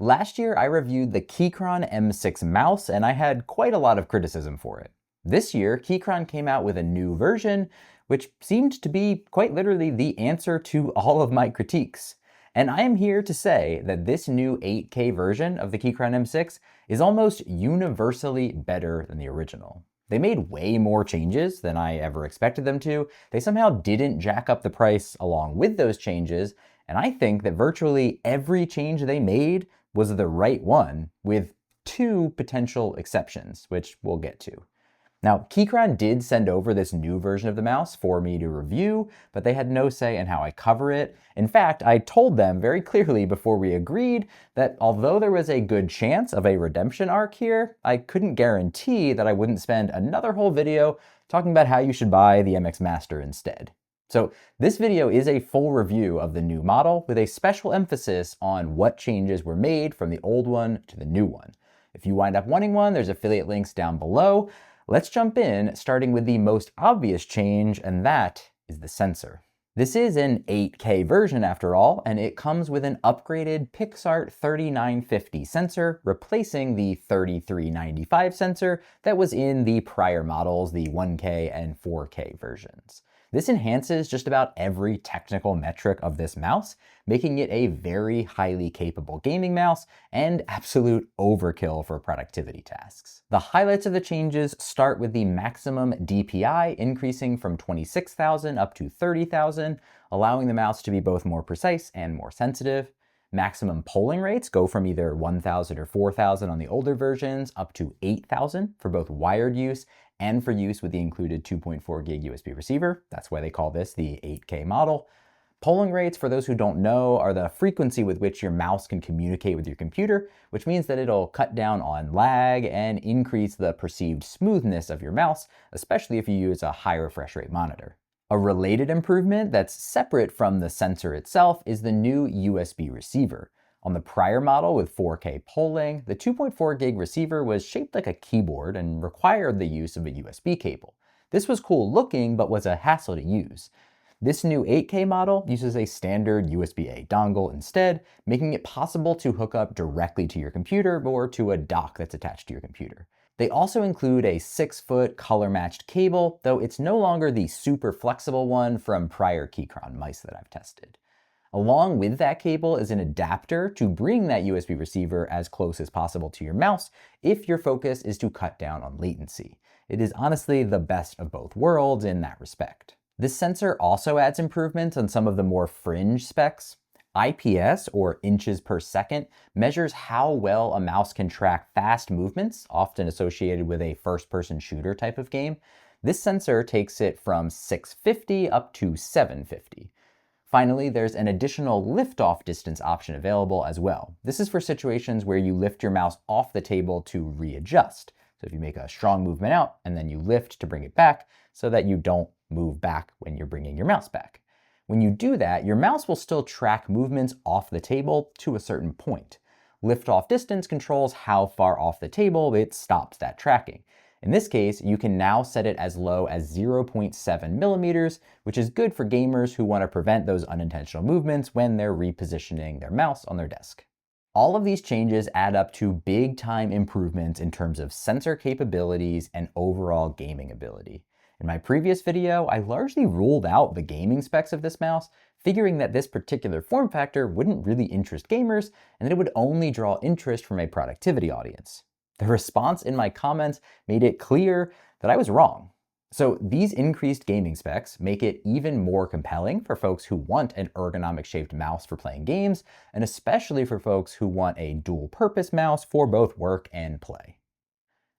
Last year, I reviewed the Keychron M6 mouse, and I had quite a lot of criticism for it. This year, Keychron came out with a new version, which seemed to be quite literally the answer to all of my critiques. And I am here to say that this new 8K version of the Keychron M6 is almost universally better than the original. They made way more changes than I ever expected them to. They somehow didn't jack up the price along with those changes, and I think that virtually every change they made was the right one, with two potential exceptions, which we'll get to. Now, Keychron did send over this new version of the mouse for me to review, but they had no say in how I cover it. In fact, I told them very clearly before we agreed that although there was a good chance of a redemption arc here, I couldn't guarantee that I wouldn't spend another whole video talking about how you should buy the MX Master instead. So this video is a full review of the new model with a special emphasis on what changes were made from the old one to the new one. If you wind up wanting one, there's affiliate links down below. Let's jump in, starting with the most obvious change, and that is the sensor. This is an 8K version after all, and it comes with an upgraded PixArt 3950 sensor, replacing the 3395 sensor that was in the prior models, the 1K and 4K versions. This enhances just about every technical metric of this mouse, making it a very highly capable gaming mouse and absolute overkill for productivity tasks. The highlights of the changes start with the maximum DPI increasing from 26,000 up to 30,000, allowing the mouse to be both more precise and more sensitive. Maximum polling rates go from either 1,000 or 4,000 on the older versions up to 8,000 for both wired use and for use with the included 2.4 gig USB receiver. That's why they call this the 8K model. Polling rates, for those who don't know, are the frequency with which your mouse can communicate with your computer, which means that it'll cut down on lag and increase the perceived smoothness of your mouse, especially if you use a high refresh rate monitor. A related improvement that's separate from the sensor itself is the new USB receiver. On the prior model with 4K polling, the 2.4 gig receiver was shaped like a keyboard and required the use of a USB cable. This was cool looking, but was a hassle to use. This new 8K model uses a standard USB-A dongle instead, making it possible to hook up directly to your computer or to a dock that's attached to your computer. They also include a 6-foot color-matched cable, though it's no longer the super flexible one from prior Keychron mice that I've tested. Along with that cable is an adapter to bring that USB receiver as close as possible to your mouse if your focus is to cut down on latency. It is honestly the best of both worlds in that respect. This sensor also adds improvements on some of the more fringe specs. IPS, or inches per second, measures how well a mouse can track fast movements, often associated with a first-person shooter type of game. This sensor takes it from 650 up to 750. Finally, there's an additional lift-off distance option available as well. This is for situations where you lift your mouse off the table to readjust. So if you make a strong movement out and then you lift to bring it back so that you don't move back when you're bringing your mouse back. When you do that, your mouse will still track movements off the table to a certain point. Lift-off distance controls how far off the table it stops that tracking. In this case, you can now set it as low as 0.7 millimeters, which is good for gamers who want to prevent those unintentional movements when they're repositioning their mouse on their desk. All of these changes add up to big-time improvements in terms of sensor capabilities and overall gaming ability. In my previous video, I largely ruled out the gaming specs of this mouse, figuring that this particular form factor wouldn't really interest gamers and that it would only draw interest from a productivity audience. The response in my comments made it clear that I was wrong. So these increased gaming specs make it even more compelling for folks who want an ergonomic shaped mouse for playing games, and especially for folks who want a dual purpose mouse for both work and play.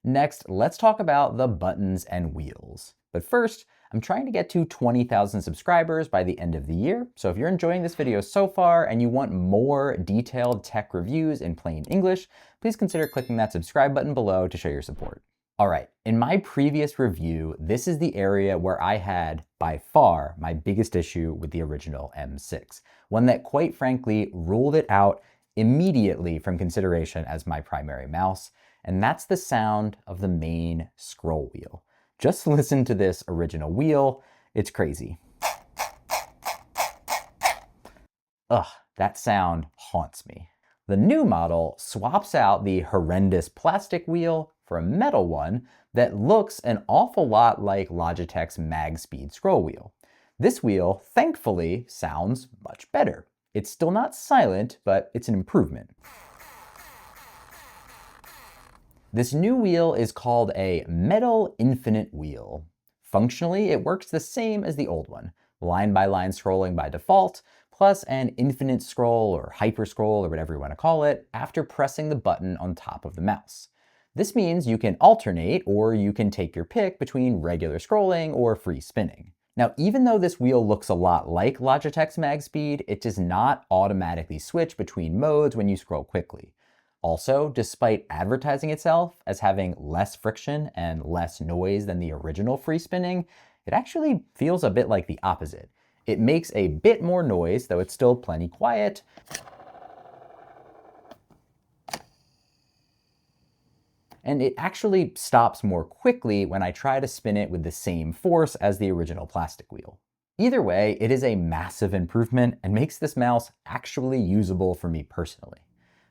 Next, let's talk about the buttons and wheels. But first, I'm trying to get to 20,000 subscribers by the end of the year, so if you're enjoying this video so far and you want more detailed tech reviews in plain English, please consider clicking that subscribe button below to show your support. All right, in my previous review, this is the area where I had, by far, my biggest issue with the original M6, one that quite frankly ruled it out immediately from consideration as my primary mouse, and that's the sound of the main scroll wheel. Just listen to this original wheel, it's crazy. Ugh, that sound haunts me. The new model swaps out the horrendous plastic wheel for a metal one that looks an awful lot like Logitech's MagSpeed scroll wheel. This wheel, thankfully, sounds much better. It's still not silent, but it's an improvement. This new wheel is called a metal infinite wheel. Functionally, it works the same as the old one, line-by-line scrolling by default, plus an infinite scroll or hyper scroll or whatever you want to call it after pressing the button on top of the mouse. This means you can alternate, or you can take your pick between regular scrolling or free spinning. Now, even though this wheel looks a lot like Logitech's MagSpeed, it does not automatically switch between modes when you scroll quickly. Also, despite advertising itself as having less friction and less noise than the original free spinning, it actually feels a bit like the opposite. It makes a bit more noise, though it's still plenty quiet. And it actually stops more quickly when I try to spin it with the same force as the original plastic wheel. Either way, it is a massive improvement and makes this mouse actually usable for me personally.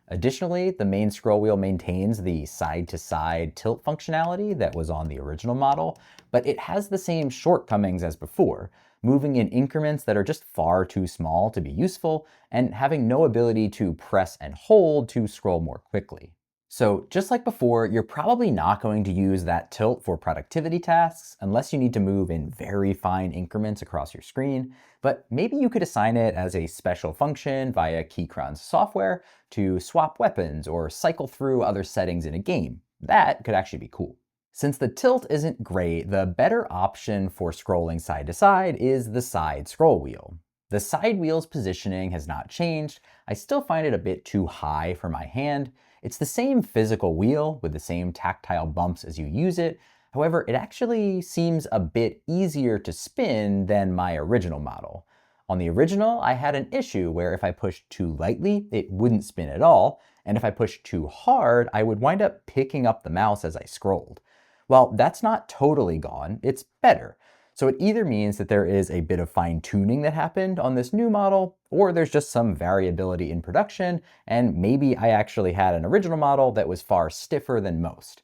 Additionally, the main scroll wheel maintains the side-to-side tilt functionality that was on the original model, but it has the same shortcomings as before, moving in increments that are just far too small to be useful, and having no ability to press and hold to scroll more quickly. So just like before, you're probably not going to use that tilt for productivity tasks unless you need to move in very fine increments across your screen, but maybe you could assign it as a special function via Keychron's software to swap weapons or cycle through other settings in a game. That could actually be cool. Since the tilt isn't great, the better option for scrolling side to side is the side scroll wheel. The side wheel's positioning has not changed. I still find it a bit too high for my hand. It's the same physical wheel with the same tactile bumps as you use it. However, it actually seems a bit easier to spin than my original model. On the original, I had an issue where if I pushed too lightly, it wouldn't spin at all, and if I pushed too hard, I would wind up picking up the mouse as I scrolled. Well, that's not totally gone, it's better. So it either means that there is a bit of fine-tuning that happened on this new model, or there's just some variability in production, and maybe I actually had an original model that was far stiffer than most.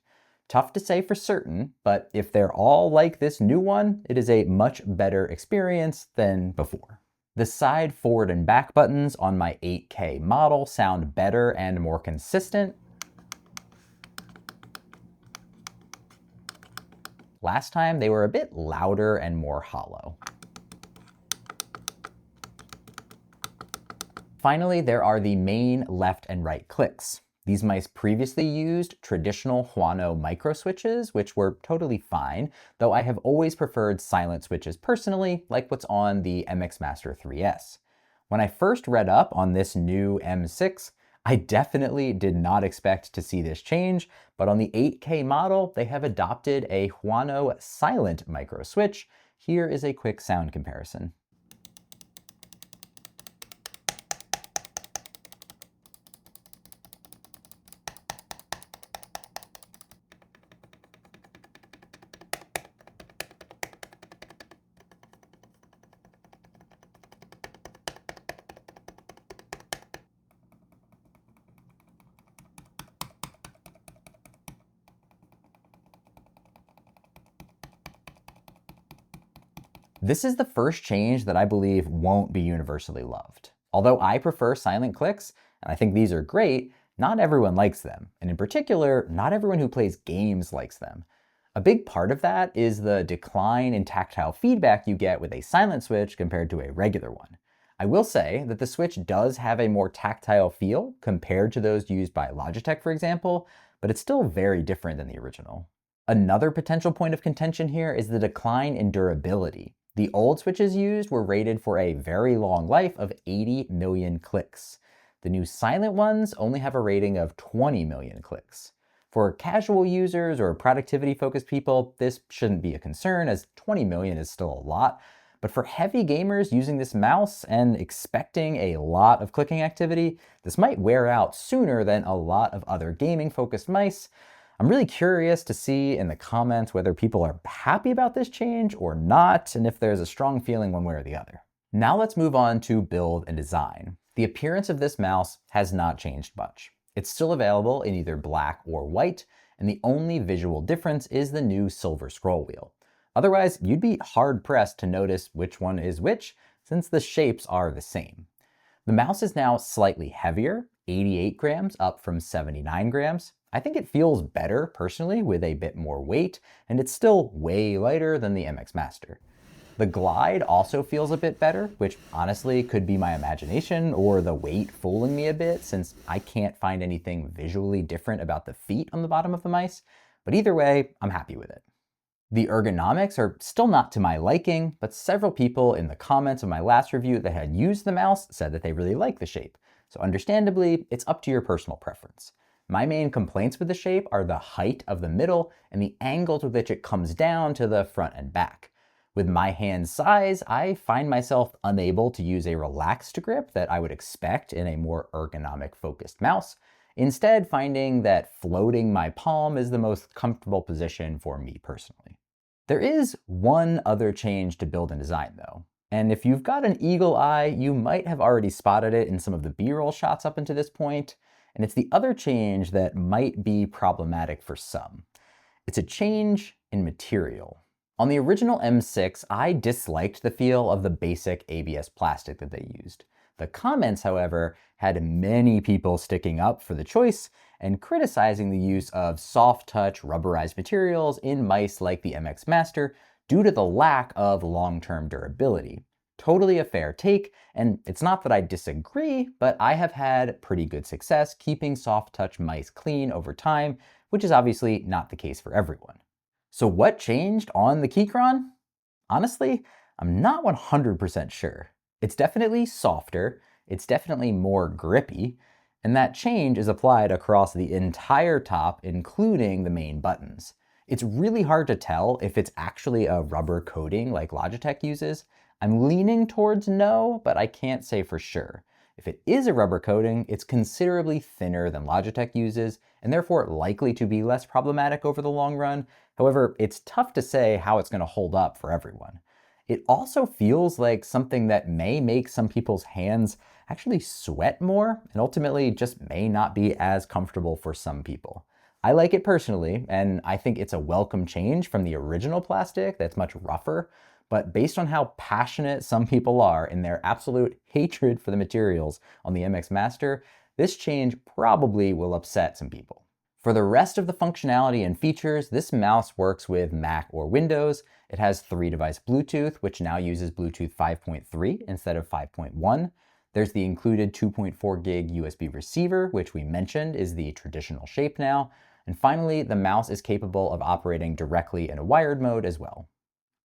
Tough to say for certain, but if they're all like this new one, it is a much better experience than before. The side forward and back buttons on my 8K model sound better and more consistent. Last time, they were a bit louder and more hollow. Finally, there are the main left and right clicks. These mice previously used traditional Huano micro switches, which were totally fine, though I have always preferred silent switches personally, like what's on the MX Master 3S. When I first read up on this new M6, I definitely did not expect to see this change, but on the 8K model, they have adopted a Huano silent micro switch. Here is a quick sound comparison. This is the first change that I believe won't be universally loved. Although I prefer silent clicks, and I think these are great, not everyone likes them. And in particular, not everyone who plays games likes them. A big part of that is the decline in tactile feedback you get with a silent switch compared to a regular one. I will say that the Switch does have a more tactile feel compared to those used by Logitech, for example, but it's still very different than the original. Another potential point of contention here is the decline in durability. The old switches used were rated for a very long life of 80 million clicks. The new silent ones only have a rating of 20 million clicks. For casual users or productivity-focused people, this shouldn't be a concern, as 20 million is still a lot. But for heavy gamers using this mouse and expecting a lot of clicking activity, this might wear out sooner than a lot of other gaming-focused mice. I'm really curious to see in the comments whether people are happy about this change or not, and if there's a strong feeling one way or the other. Now let's move on to build and design. The appearance of this mouse has not changed much. It's still available in either black or white, and the only visual difference is the new silver scroll wheel. Otherwise, you'd be hard-pressed to notice which one is which, since the shapes are the same. The mouse is now slightly heavier, 88 grams up from 79 grams. I think it feels better personally with a bit more weight, and it's still way lighter than the MX Master. The glide also feels a bit better, which honestly could be my imagination or the weight fooling me a bit, since I can't find anything visually different about the feet on the bottom of the mice, but either way, I'm happy with it. The ergonomics are still not to my liking, but several people in the comments of my last review that had used the mouse said that they really like the shape. So understandably, it's up to your personal preference. My main complaints with the shape are the height of the middle and the angle to which it comes down to the front and back. With my hand size, I find myself unable to use a relaxed grip that I would expect in a more ergonomic focused mouse, instead finding that floating my palm is the most comfortable position for me personally. There is one other change to build and design though, and if you've got an eagle eye, you might have already spotted it in some of the B-roll shots up until this point, and it's the other change that might be problematic for some. It's a change in material. On the original M6, I disliked the feel of the basic ABS plastic that they used. The comments, however, had many people sticking up for the choice and criticizing the use of soft-touch rubberized materials in mice like the MX Master due to the lack of long-term durability. Totally a fair take, and it's not that I disagree, but I have had pretty good success keeping soft-touch mice clean over time, which is obviously not the case for everyone. So what changed on the Keychron? Honestly, I'm not 100% sure. It's definitely softer, it's definitely more grippy, and that change is applied across the entire top, including the main buttons. It's really hard to tell if it's actually a rubber coating like Logitech uses. I'm leaning towards no, but I can't say for sure. If it is a rubber coating, it's considerably thinner than Logitech uses, and therefore likely to be less problematic over the long run. However, it's tough to say how it's going to hold up for everyone. It also feels like something that may make some people's hands actually sweat more, and ultimately just may not be as comfortable for some people. I like it personally, and I think it's a welcome change from the original plastic that's much rougher, but based on how passionate some people are in their absolute hatred for the materials on the MX Master, this change probably will upset some people. For the rest of the functionality and features, this mouse works with Mac or Windows. It has 3-device Bluetooth, which now uses Bluetooth 5.3 instead of 5.1. There's the included 2.4 gig USB receiver, which we mentioned is the traditional shape now. And finally, the mouse is capable of operating directly in a wired mode as well.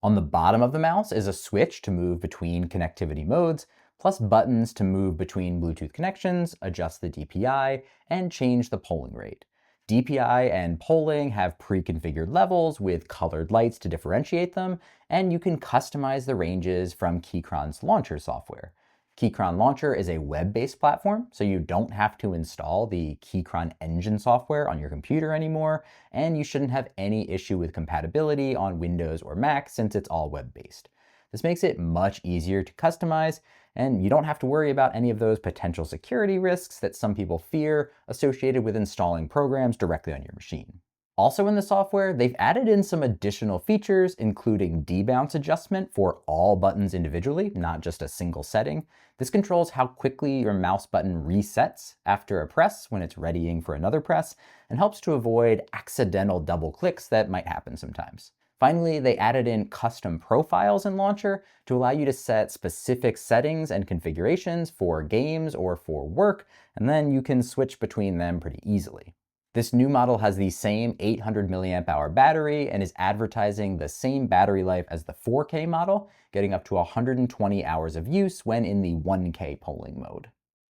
On the bottom of the mouse is a switch to move between connectivity modes, plus buttons to move between Bluetooth connections, adjust the DPI, and change the polling rate. DPI and polling have pre-configured levels with colored lights to differentiate them, and you can customize the ranges from Keychron's launcher software. Keychron Launcher is a web-based platform, so you don't have to install the Keychron engine software on your computer anymore, and you shouldn't have any issue with compatibility on Windows or Mac since it's all web-based. This makes it much easier to customize, and you don't have to worry about any of those potential security risks that some people fear associated with installing programs directly on your machine. Also in the software, they've added in some additional features, including debounce adjustment for all buttons individually, not just a single setting. This controls how quickly your mouse button resets after a press when it's readying for another press, and helps to avoid accidental double clicks that might happen sometimes. Finally, they added in custom profiles in Launcher to allow you to set specific settings and configurations for games or for work, and then you can switch between them pretty easily. This new model has the same 800 milliamp hour battery and is advertising the same battery life as the 4K model, getting up to 120 hours of use when in the 1K polling mode.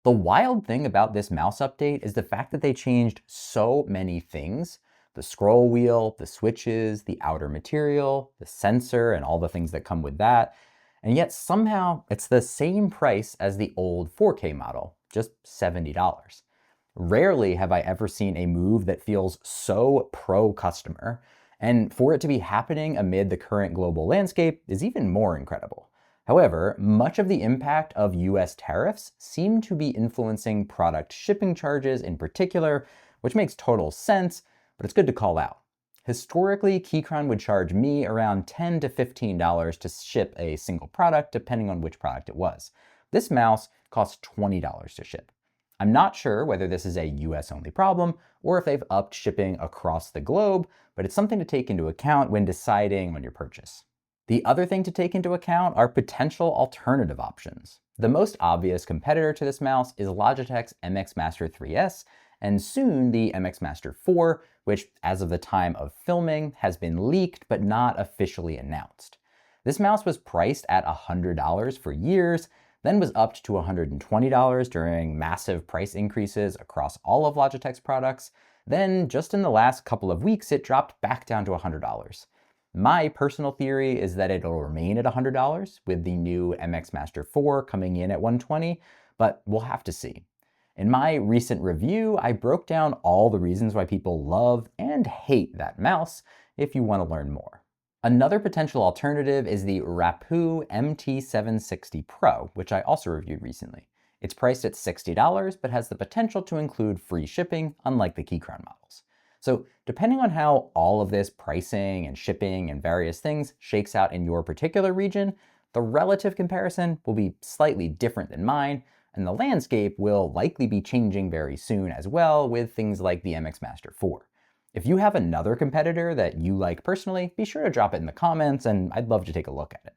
The wild thing about this mouse update is the fact that they changed so many things. The scroll wheel, the switches, the outer material, the sensor, and all the things that come with that. And yet somehow it's the same price as the old 4K model, just $70. Rarely have I ever seen a move that feels so pro-customer, and for it to be happening amid the current global landscape is even more incredible. However, much of the impact of US tariffs seem to be influencing product shipping charges in particular, which makes total sense, but it's good to call out. Historically, Keychron would charge me around $10 to $15 to ship a single product, depending on which product it was. This mouse costs $20 to ship. I'm not sure whether this is a US only problem or if they've upped shipping across the globe, but it's something to take into account when deciding on your purchase. The other thing to take into account are potential alternative options. The most obvious competitor to this mouse is Logitech's MX Master 3S, and soon the MX Master 4, which as of the time of filming has been leaked but not officially announced. This mouse was priced at $100 for years, then was upped to $120 during massive price increases across all of Logitech's products. Then just in the last couple of weeks, it dropped back down to $100. My personal theory is that it'll remain at $100 with the new MX Master 4 coming in at $120, but we'll have to see. In my recent review, I broke down all the reasons why people love and hate that mouse if you want to learn more. Another potential alternative is the Rapoo MT760 Pro, which I also reviewed recently. It's priced at $60, but has the potential to include free shipping, unlike the Keychron models. So depending on how all of this pricing and shipping and various things shakes out in your particular region, the relative comparison will be slightly different than mine, and the landscape will likely be changing very soon as well with things like the MX Master 4. If you have another competitor that you like personally, be sure to drop it in the comments and I'd love to take a look at it.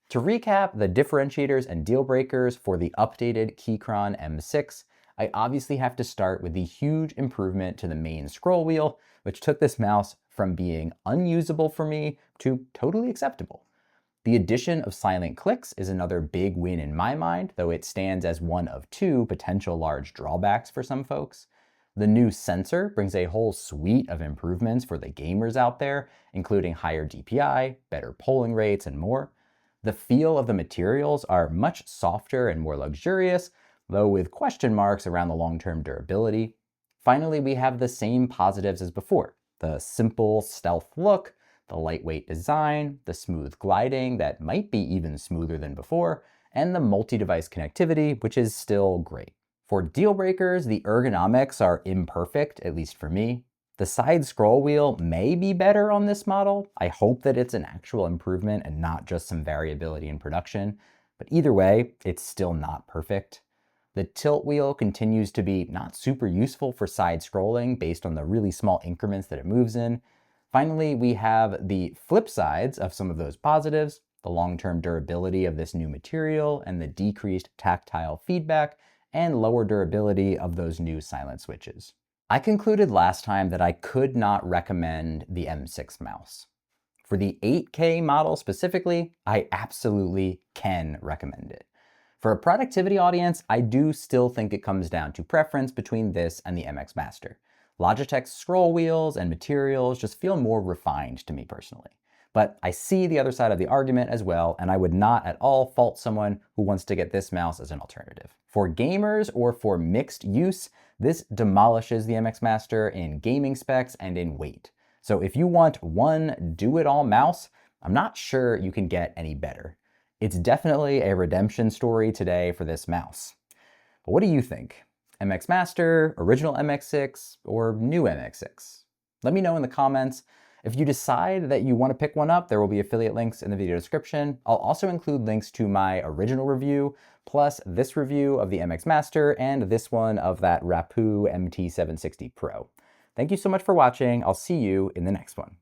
To recap the differentiators and deal breakers for the updated Keychron M6, I obviously have to start with the huge improvement to the main scroll wheel, which took this mouse from being unusable for me to totally acceptable. The addition of silent clicks is another big win in my mind, though it stands as one of two potential large drawbacks for some folks. The new sensor brings a whole suite of improvements for the gamers out there, including higher DPI, better polling rates, and more. The feel of the materials are much softer and more luxurious, though with question marks around the long-term durability. Finally, we have the same positives as before: the simple stealth look, the lightweight design, the smooth gliding that might be even smoother than before, and the multi-device connectivity, which is still great. For deal breakers, the ergonomics are imperfect, at least for me. The side scroll wheel may be better on this model. I hope that it's an actual improvement and not just some variability in production, but either way, it's still not perfect. The tilt wheel continues to be not super useful for side scrolling based on the really small increments that it moves in. Finally, we have the flip sides of some of those positives: the long-term durability of this new material and the decreased tactile feedback and lower durability of those new silent switches. I concluded last time that I could not recommend the M6 mouse. For the 8K model specifically, I absolutely can recommend it. For a productivity audience, I do still think it comes down to preference between this and the MX Master. Logitech's scroll wheels and materials just feel more refined to me personally. But I see the other side of the argument as well, and I would not at all fault someone who wants to get this mouse as an alternative. For gamers or for mixed use, this demolishes the MX Master in gaming specs and in weight. So if you want one do-it-all mouse, I'm not sure you can get any better. It's definitely a redemption story today for this mouse. But what do you think? MX Master, original MX6, or new MX6? Let me know in the comments. If you decide that you want to pick one up, there will be affiliate links in the video description. I'll also include links to my original review, plus this review of the MX Master and this one of that Rapoo MT760 Pro. Thank you so much for watching. I'll see you in the next one.